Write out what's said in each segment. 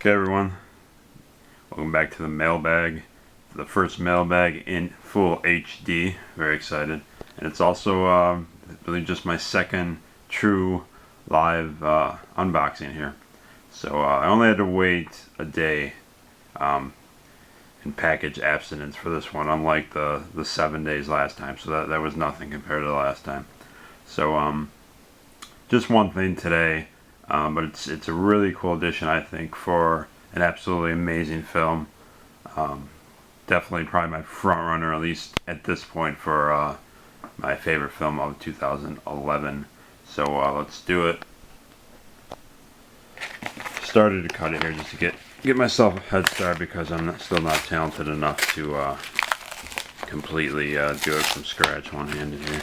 Okay everyone, welcome back to the mailbag. The first mailbag in full HD. Very excited. And it's also really just my second true live unboxing here. So I only had to wait a day in package abstinence for this one, unlike the 7 days last time. So that was nothing compared to the last time. So just one thing today. But it's a really cool edition, I think, for an absolutely amazing film. Definitely probably my front runner, at least at this point, for my favorite film of 2011. So let's do it. Started to cut it here just to get myself a head start, because I'm still not talented enough to completely do it from scratch one-handed here.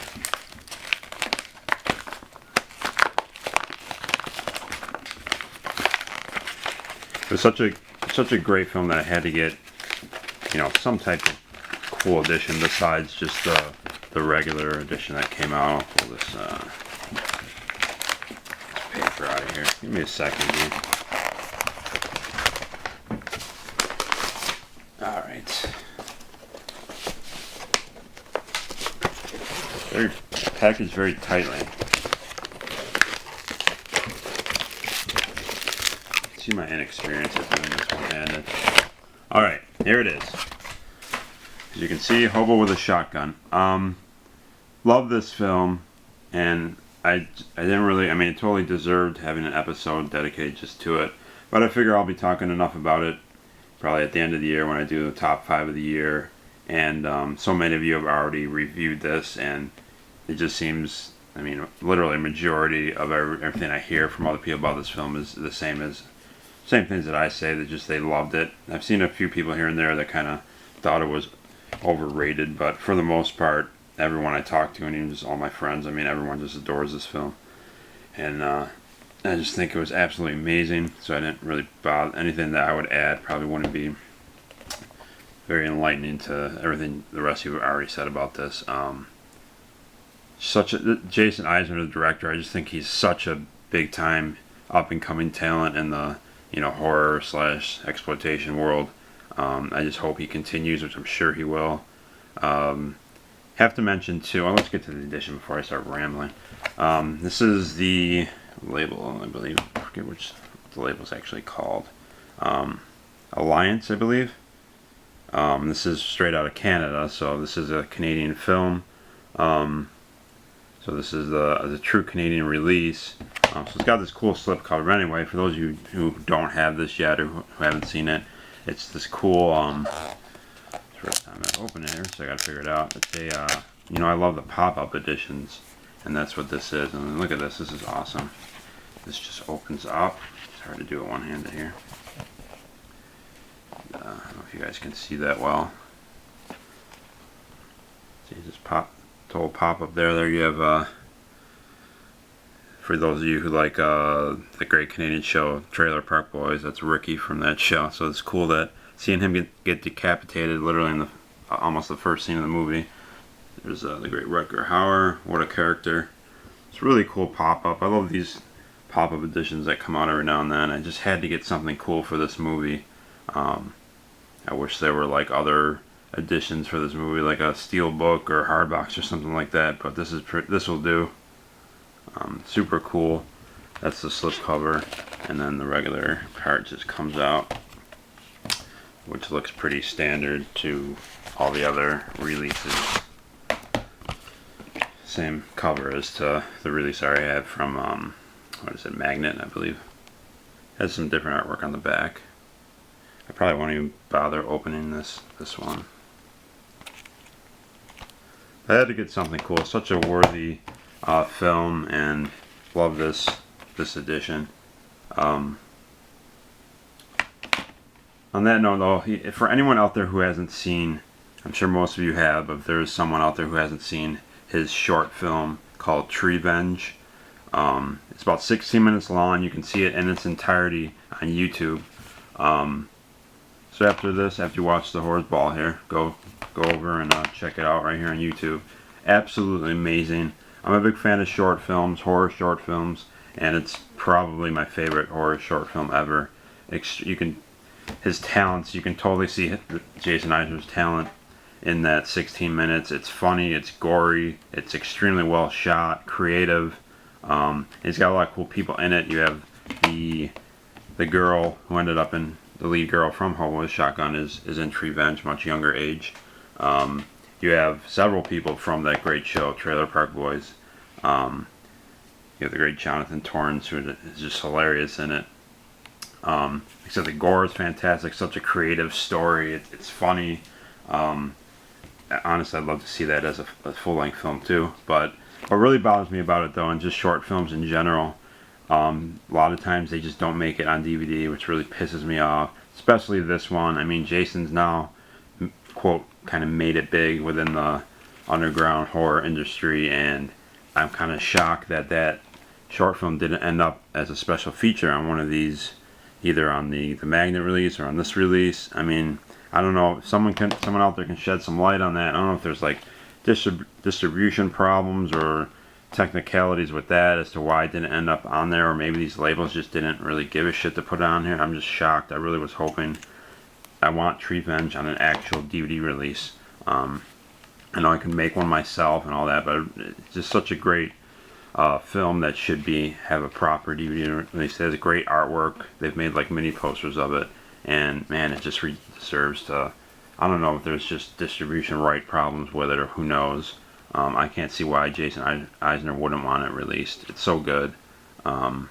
It was such a great film that I had to get, some type of cool edition besides just the regular edition that came out. I'll pull this paper out of here. Give me a second here. Alright. Very packaged very tightly. See my inexperience at doing this one-handed. Alright, here it is. As you can see, Hobo with a Shotgun. Love this film, and I didn't really, it totally deserved having an episode dedicated just to it, but I figure I'll be talking enough about it probably at the end of the year when I do the top 5 of the year. And so many of you have already reviewed this, and it just seems, literally a majority of everything I hear from other people about this film is the same things that I say, that just they loved it. I've seen a few people here and there that kind of thought it was overrated, but for the most part, everyone I talk to, and even just all my friends, everyone just adores this film. And I just think it was absolutely amazing, so I didn't really bother. Anything that I would add probably wouldn't be very enlightening to everything the rest of you already said about this. Jason Eisner, the director, I just think he's such a big time up and coming talent in the horror / exploitation world. I just hope he continues, which I'm sure he will. Have to mention too, let's get to the edition before I start rambling. This is the label, I believe. I forget which the label's actually called. Alliance, I believe. This is straight out of Canada, so this is a Canadian film. So this is the true Canadian release. So it's got this cool slipcover. Anyway, for those of you who don't have this yet or who haven't seen it, it's this cool. First time I open it here, so I gotta figure it out. It's a, I love the pop-up editions, and that's what this is. And look at this. This is awesome. This just opens up. It's hard to do it one-handed here. I don't know if you guys can see that well. See, just the whole pop-up there. There you have. For those of you who like the great Canadian show Trailer Park Boys, that's Ricky from that show. So it's cool that seeing him get decapitated literally in almost the first scene of the movie. There's the great Rutger Hauer. What a character. It's a really cool pop-up. I love these pop-up editions that come out every now and then. I just had to get something cool for this movie. I wish there were like other editions for this movie, like a steelbook or hardbox or something like that, but this will do. Super cool. That's the slipcover, and then the regular card just comes out, which looks pretty standard to all the other releases. Same cover as to the release I already had from Magnet, I believe. Has some different artwork on the back. I probably won't even bother opening this one. I had to get something cool. It's such a worthy film, and love this edition. On that note, though, for anyone out there who hasn't seen, I'm sure most of you have, but if there's someone out there who hasn't seen his short film called Treevenge, it's about 16 minutes long. You can see it in its entirety on YouTube. So after you watch the Horrors Ball here, go over and check it out right here on YouTube. Absolutely amazing. I'm a big fan of horror short films, and it's probably my favorite horror short film ever. his talents, you can totally see Jason Eisner's talent in that 16 minutes. It's funny, it's gory, it's extremely well shot, creative. It's got a lot of cool people in it. You have the girl who ended up in the lead girl from Hobo with a Shotgun is in Revenge, much younger age. You have several people from that great show, Trailer Park Boys. You have the great Jonathan Torrance, who is just hilarious in it. Except the gore is fantastic, such a creative story. It's funny. Honestly, I'd love to see that as a full-length film too. But what really bothers me about it, though, and just short films in general, a lot of times they just don't make it on DVD, which really pisses me off. Especially this one. I mean, Jason's now, quote, kind of made it big within the underground horror industry, and I'm kind of shocked that that short film didn't end up as a special feature on one of these, either on the magnet release or on this release. I mean, I don't know if someone out there can shed some light on that. I don't know if there's like distribution problems or technicalities with that as to why it didn't end up on there, or maybe these labels just didn't really give a shit to put it on here. I'm just shocked. I really was hoping. I want Revenge on an actual DVD release. I know I can make one myself and all that, but it's just such a great film that should have a proper DVD release. It has great artwork. They've made like mini posters of it, and man, it just deserves to. I don't know if there's just distribution right problems with it, or who knows. I can't see why Jason Eisner wouldn't want it released. It's so good. I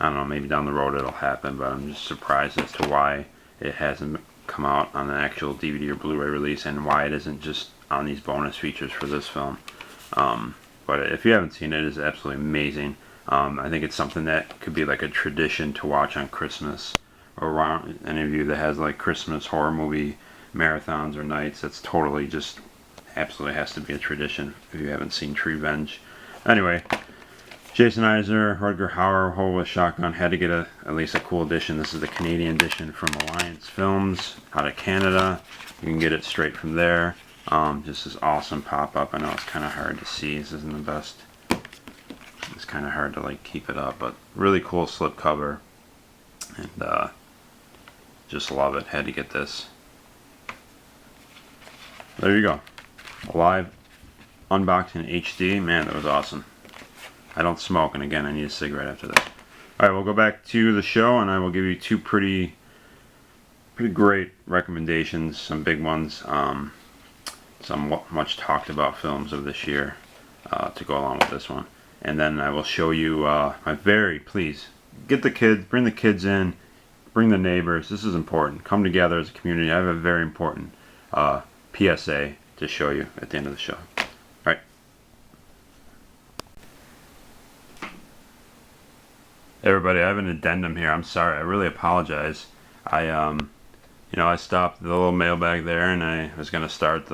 don't know, maybe down the road it'll happen, but I'm just surprised as to why it hasn't come out on an actual DVD or Blu-ray release, and why it isn't just on these bonus features for this film. But if you haven't seen it, it's absolutely amazing. I think it's something that could be like a tradition to watch on Christmas, or around any of you that has like Christmas horror movie marathons or nights. That's totally just absolutely has to be a tradition if you haven't seen Revenge. Anyway, Jason Eisner, Rutger Hauer, Hobo with a Shotgun had to get at least a cool edition. This is the Canadian edition from Alliance Films out of Canada. You can get it straight from there. Just this awesome pop-up. I know it's kind of hard to see. This isn't the best. It's kind of hard to like keep it up, but really cool slip cover. And just love it. Had to get this. There you go. A live unboxing in HD. Man, that was awesome. I don't smoke, and again, I need a cigarette after this. Alright, we'll go back to the show, and I will give you two pretty great recommendations, some big ones, some much talked about films of this year to go along with this one. And then I will show you please, get the kids, bring the kids in, bring the neighbors. This is important. Come together as a community. I have a very important PSA to show you at the end of the show. Alright. Everybody, I have an addendum here. I'm sorry. I really apologize. I stopped the little mailbag there, and I was going to start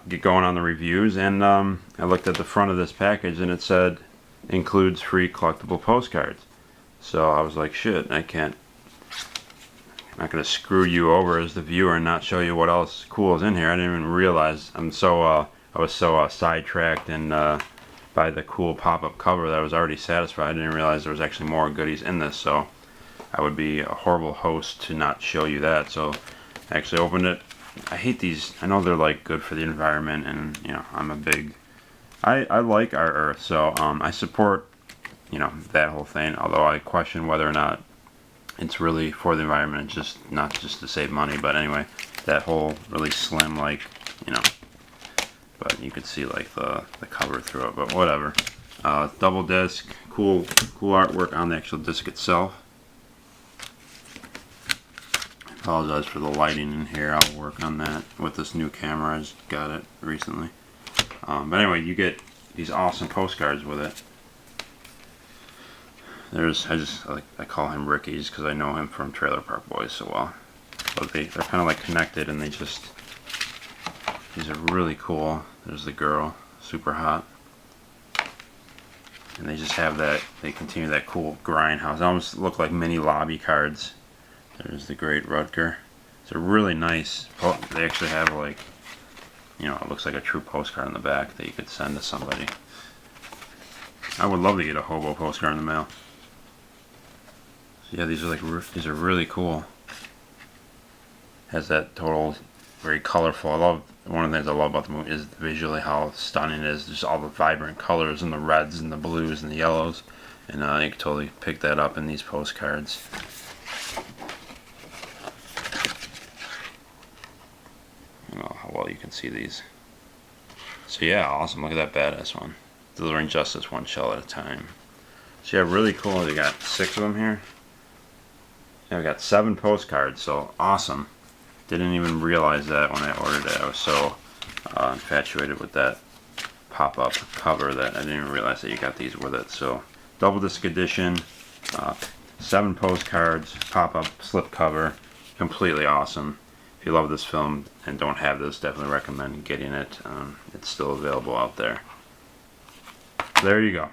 get going on the reviews, and I looked at the front of this package, and it said includes free collectible postcards. So I was like, shit, I'm not going to screw you over as the viewer and not show you what else cool is in here. I didn't even realize. I was so sidetracked and by the cool pop-up cover that I was already satisfied. I didn't realize there was actually more goodies in this, so I would be a horrible host to not show you that. So I actually opened it. I hate these. I know they're like good for the environment, and I like our Earth, so I support that whole thing, although I question whether or not it's really for the environment, just not just to save money. But anyway, that whole really slim, but you could see like the cover through it, but whatever. Double disc, cool artwork on the actual disc itself. I apologize for the lighting in here. I'll work on that with this new camera. I just got it recently. But anyway, you get these awesome postcards with it. I call him Ricky just because I know him from Trailer Park Boys so well. But they're kind of like connected, and these are really cool. There's the girl, super hot. And they just have they continue that cool grindhouse. They almost look like mini lobby cards. There's the great Rutger. It's a really nice, they actually have it looks like a true postcard in the back that you could send to somebody. I would love to get a Hobo postcard in the mail. Yeah, these are really cool. Has that total, very colorful. One of the things I love about the movie is visually how stunning it is. Just all the vibrant colors and the reds and the blues and the yellows, and you can totally pick that up in these postcards. I don't know how well you can see these. So yeah, awesome. Look at that badass one. Delivering justice one shell at a time. So yeah, really cool. They got 6 of them here. Yeah, we got 7 postcards, so awesome. Didn't even realize that when I ordered it. I was so infatuated with that pop-up cover that I didn't even realize that you got these with it. So double disc edition, 7 postcards, pop-up slip cover, completely awesome. If you love this film and don't have this, definitely recommend getting it. It's still available out there. So there you go.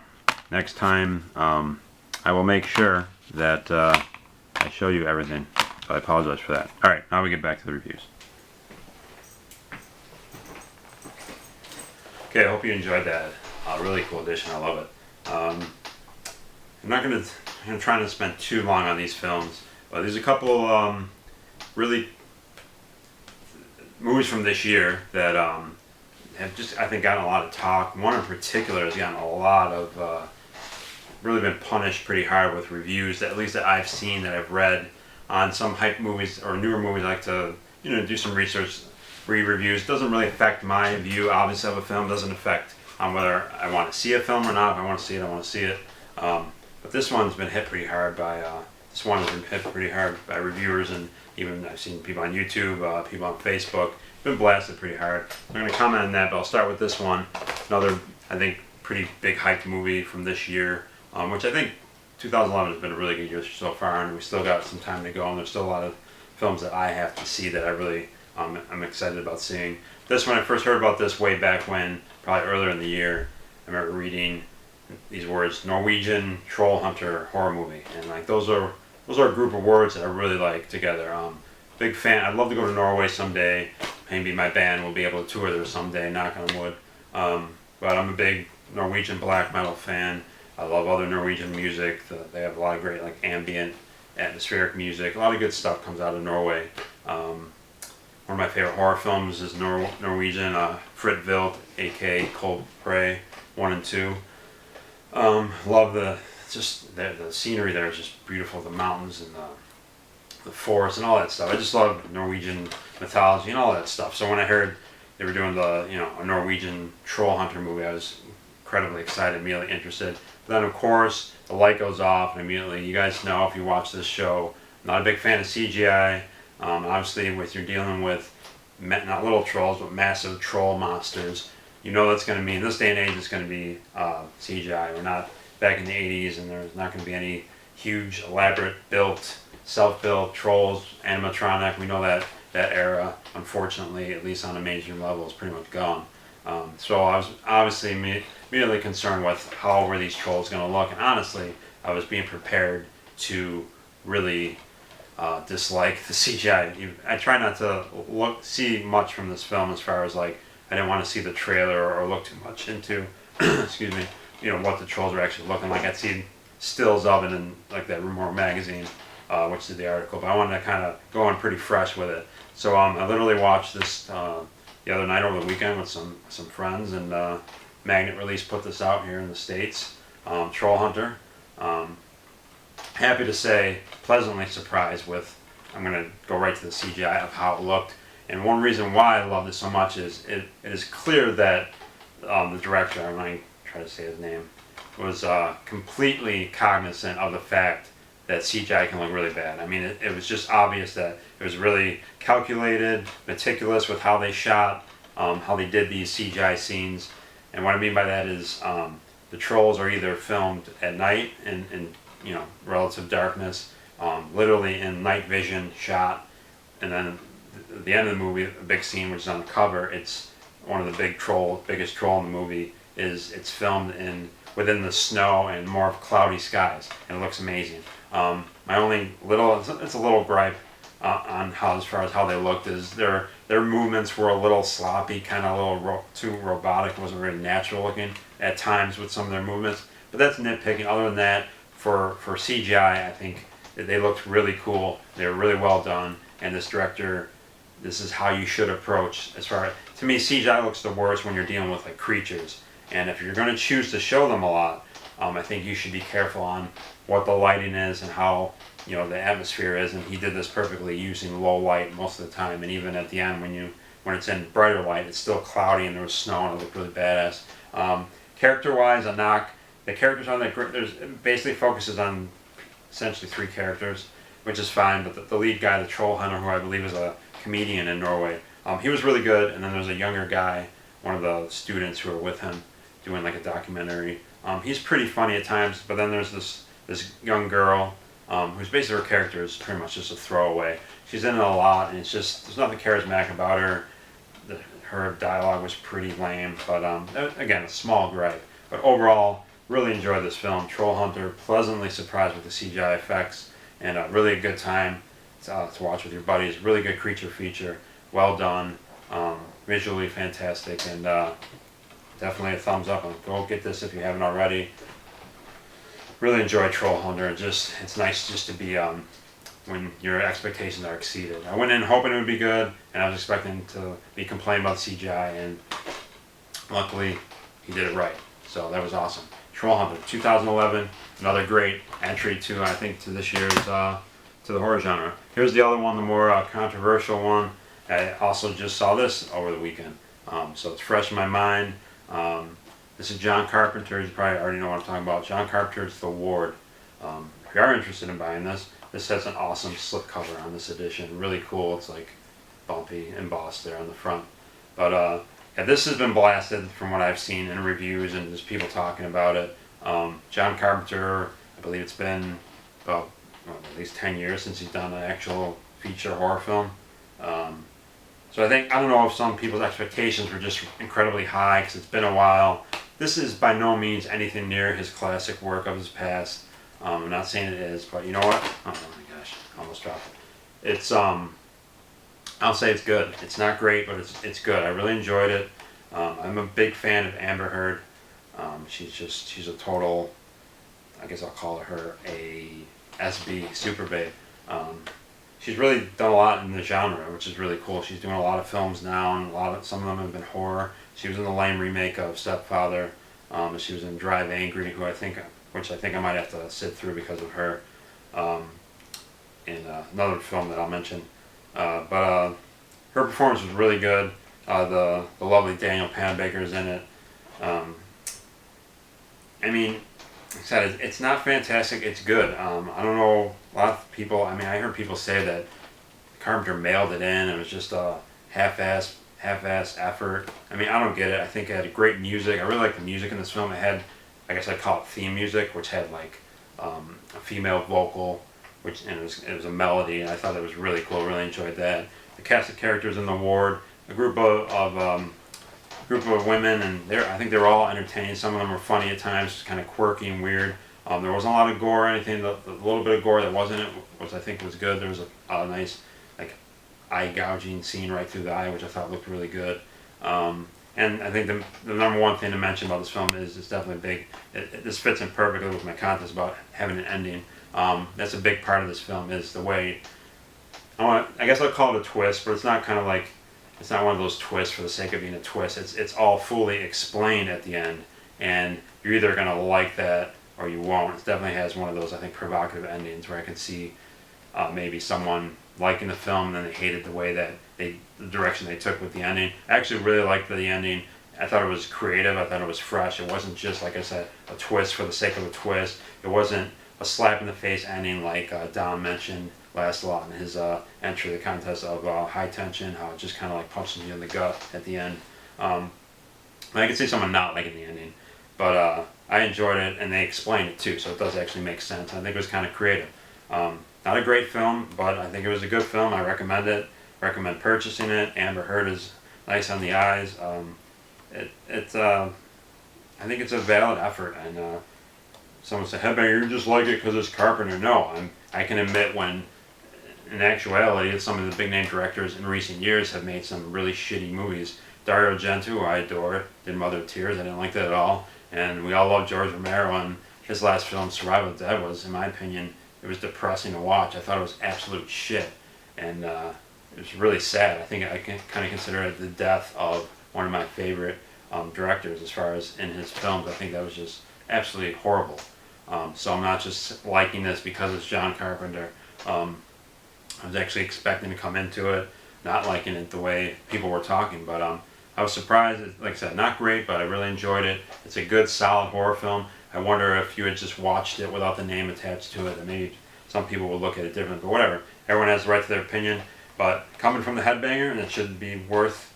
Next time, I will make sure that I show you everything. So I apologize for that. Alright, now we get back to the reviews. Okay, I hope you enjoyed that. Really cool edition. I love it. I'm not going to try to spend too long on these films, but there's a couple really movies from this year that have just, I think, gotten a lot of talk. One in particular has gotten a lot of, really been punished pretty hard with reviews, at least that I've seen, that I've read on some hype movies or newer movies. I like to, do some research, read reviews. It doesn't really affect my view, obviously, of a film. It doesn't affect on whether I want to see a film or not. If I want to see it, I want to see it. But this one's been hit pretty hard by, reviewers, and even I've seen people on YouTube, people on Facebook. It's been blasted pretty hard. I'm going to comment on that, but I'll start with this one. Another, I think, pretty big hyped movie from this year, which I think 2011 has been a really good year so far, and we still got some time to go, and there's still a lot of films that I have to see that I really I'm excited about seeing. This, when I first heard about this way back when, probably earlier in the year, I remember reading these words: Norwegian troll hunter horror movie, and like those are a group of words that I really like together. Big fan. I'd love to go to Norway someday. Maybe my band will be able to tour there someday, knock on wood. But I'm a big Norwegian black metal fan. I love other Norwegian music. They have a lot of great, like, ambient, atmospheric music. A lot of good stuff comes out of Norway. One of my favorite horror films is Norwegian, Fritt Vilt, aka Cold Prey 1 and 2. Love the scenery there is just beautiful. The mountains and the forest and all that stuff. I just love Norwegian mythology and all that stuff. So when I heard they were doing a Norwegian troll hunter movie, I was incredibly excited, immediately interested. But then of course the light goes off, and immediately, you guys know if you watch this show, I'm not a big fan of CGI. Obviously, you're dealing with not little trolls, but massive troll monsters. You know that's going to be, in this day and age, it's going to be CGI. We're not back in the 80s, and there's not going to be any huge, elaborate self-built trolls, animatronic. We know that era, unfortunately, at least on a mainstream level, is pretty much gone. So I was obviously immediately concerned with how were these trolls going to look, and honestly, I was being prepared to really dislike the CGI. I try not to see much from this film, as far as, like, I didn't want to see the trailer or look too much into excuse me, what the trolls are actually looking like. I'd seen stills of it in, like, that Rumor magazine, which did the article, but I wanted to kind of go in pretty fresh with it. So I literally watched this the other night over the weekend with some friends, and Magnet Release put this out here in the States. Troll Hunter. Happy to say, pleasantly surprised with, I'm going to go right to the CGI of how it looked. And one reason why I love this so much is it is clear that the director, I'm going to try to say his name, was completely cognizant of the fact that CGI can look really bad. I mean, it was just obvious that it was really calculated, meticulous with how they shot, how they did these CGI scenes. And what I mean by that is the trolls are either filmed at night in relative darkness, literally in night vision shot, and then at the end of the movie, a big scene which is on the cover, it's one of the biggest troll in the movie, it's filmed within the snow and more cloudy skies, and it looks amazing. My only it's a little gripe on as far as how they looked, is their movements were a little sloppy, kind of a little too robotic. It wasn't really natural looking at times with some of their movements, but that's nitpicking. Other than that, for CGI, I think They looked really cool. They were really well done. And this director, this is how you should approach as far as, to me, CGI looks the worst when you're dealing with like creatures. And if you're going to choose to show them a lot, I think you should be careful on what the lighting is and how, you know, the atmosphere is. And he did this perfectly using low light most of the time. And even at the end, when it's in brighter light, it's still cloudy and there was snow and it looked really badass. Character-wise, a knock. The characters on that, there's it basically focuses on essentially 3 characters, which is fine. But the lead guy, the troll hunter, who I believe is a comedian in Norway, he was really good. And then there's a younger guy, one of the students who are with him, doing like a documentary. He's pretty funny at times. But then there's this young girl, who's basically, her character is pretty much just a throwaway. She's in it a lot, and it's just, there's nothing charismatic about her. Her dialogue was pretty lame, but again, a small gripe. But overall, really enjoyed this film. Troll Hunter, pleasantly surprised with the CGI effects, and really a good time to watch with your buddies. Really good creature feature, well done, visually fantastic, and definitely a thumbs up. Go get this if you haven't already. Really enjoyed Troll Hunter. It's nice just to be when your expectations are exceeded. I went in hoping it would be good, and I was expecting to be complaining about the CGI, and luckily he did it right. So that was awesome. Troll Hunter, 2011, another great entry to, I think, to this year's to the horror genre. Here's the other one, the more controversial one. I also just saw this over the weekend, so it's fresh in my mind. This is John Carpenter's. You probably already know what I'm talking about. John Carpenter's The Ward. If you are interested in buying this has an awesome slipcover on this edition. Really cool. It's like bumpy, embossed there on the front. But yeah, this has been blasted from what I've seen in reviews and just people talking about it. John Carpenter, I believe it's been about at least 10 years since he's done an actual feature horror film. So I don't know if some people's expectations were just incredibly high because it's been a while. This is by no means anything near his classic work of his past. I'm not saying it is, but you know what? Oh my gosh, I almost dropped it. It's I'll say it's good. It's not great, but it's good. I really enjoyed it. I'm a big fan of Amber Heard. She's a total, I guess I'll call her a SB super babe. She's really done a lot in the genre, which is really cool. She's doing a lot of films now, and some of them have been horror. She was in the lame remake of Stepfather. And she was in Drive Angry, which I think I might have to sit through because of her. And another film that I'll mention. But her performance was really good. The lovely Daniel Panabaker is in it. I mean, like I said, it's not fantastic. It's good. I don't know. A lot of people. I heard people say that Carpenter mailed it in. It was just a half-ass effort. I don't get it. I think it had great music. I really like the music in this film. It had, I guess I'd call it theme music, which had like a female vocal, and it was a melody, and I thought it was really cool. Really enjoyed that. The cast of characters in the ward, a group of women, and I think they were all entertaining. Some of them were funny at times, kind of quirky and weird. There wasn't a lot of gore or anything. The little bit of gore that wasn't it, which I think was good. There was a nice like eye gouging scene right through the eye, which I thought looked really good. And I think the number one thing to mention about this film is it's definitely big. This fits in perfectly with my content about having an ending. That's a big part of this film is the way. I guess I'll call it a twist, but it's not kind of like, it's not one of those twists for the sake of being a twist. It's all fully explained at the end, and you're either gonna like that or you won't. It definitely has one of those, I think, provocative endings where I can see maybe someone liking the film and then they hated the way that the direction they took with the ending. I actually really liked the ending. I thought it was creative. I thought it was fresh. It wasn't just, like I said, a twist for the sake of a twist. It wasn't a slap in the face ending like Dom mentioned last lot in his entry to the contest of High Tension, how it just kind of like punches you in the gut at the end. I can see someone not liking the ending, but I enjoyed it, and they explained it too, so it does actually make sense. I think it was kind of creative. Not a great film, but I think it was a good film. I recommend it. Recommend purchasing it. Amber Heard is nice on the eyes. I think it's a valid effort, and someone said, "Hey, man, you just like it because it's Carpenter." No, I can admit when, in actuality, some of the big name directors in recent years have made some really shitty movies. Dario Argento, who I adore, did Mother of Tears. I didn't like that at all. And we all love George Romero, and his last film, Survival of the Dead, was, in my opinion, it was depressing to watch. I thought it was absolute shit, and it was really sad. I think I can kind of consider it the death of one of my favorite directors as far as in his films. I think that was just absolutely horrible. So I'm not just liking this because it's John Carpenter. I was actually expecting to come into it not liking it the way people were talking, but I was surprised. Like I said, not great, but I really enjoyed it. It's a good, solid horror film. I wonder if you had just watched it without the name attached to it, that maybe some people would look at it different, but whatever. Everyone has the right to their opinion, but coming from the headbanger, and it should be worth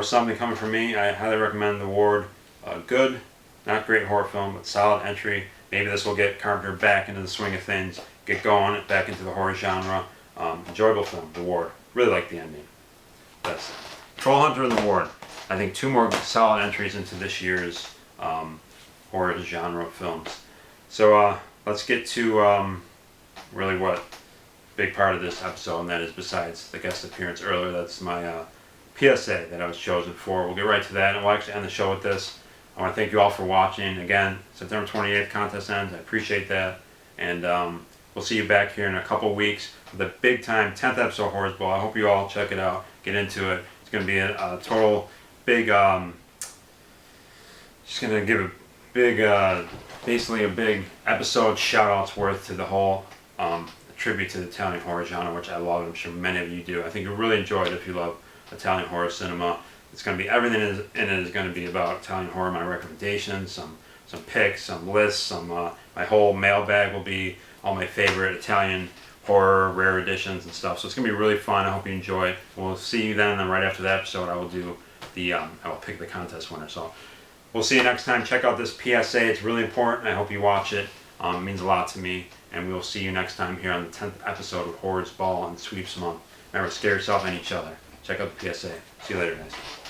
something coming from me, I highly recommend The Ward. Good, not great horror film, but solid entry. Maybe this will get Carpenter back into the swing of things, get going, back into the horror genre. Enjoyable film, The Ward. Really like the ending. That's it. Troll Hunter and The Ward. I think 2 more solid entries into this year's horror genre films. So let's get to really what big part of this episode, and that is, besides the guest appearance earlier, that's my PSA that I was chosen for. We'll get right to that, and we'll actually end the show with this. I want to thank you all for watching. Again, September 28th contest ends. I appreciate that, and we'll see you back here in a couple weeks for the big time 10th episode of Horrors Ball. I hope you all check it out, get into it. It's going to be a total big, just going to give a big, basically a big episode shout outs worth to the whole tribute to the Italian horror genre, which I love. I'm sure many of you do. I think you'll really enjoy it if you love Italian horror cinema. It's going to be, everything in it is going to be about Italian horror. My recommendations, some picks, some lists, my whole mailbag will be all my favorite Italian horror, rare editions and stuff. So it's going to be really fun. I hope you enjoy it. We'll see you then, and then right after that episode I will do the, I will pick the contest winner. So we'll see you next time. Check out this PSA. It's really important. I hope you watch it. It means a lot to me. And we'll see you next time here on the 10th episode of Horrors Ball and Sweeps Month. Remember, scare yourself and each other. Check out the PSA. See you later, guys.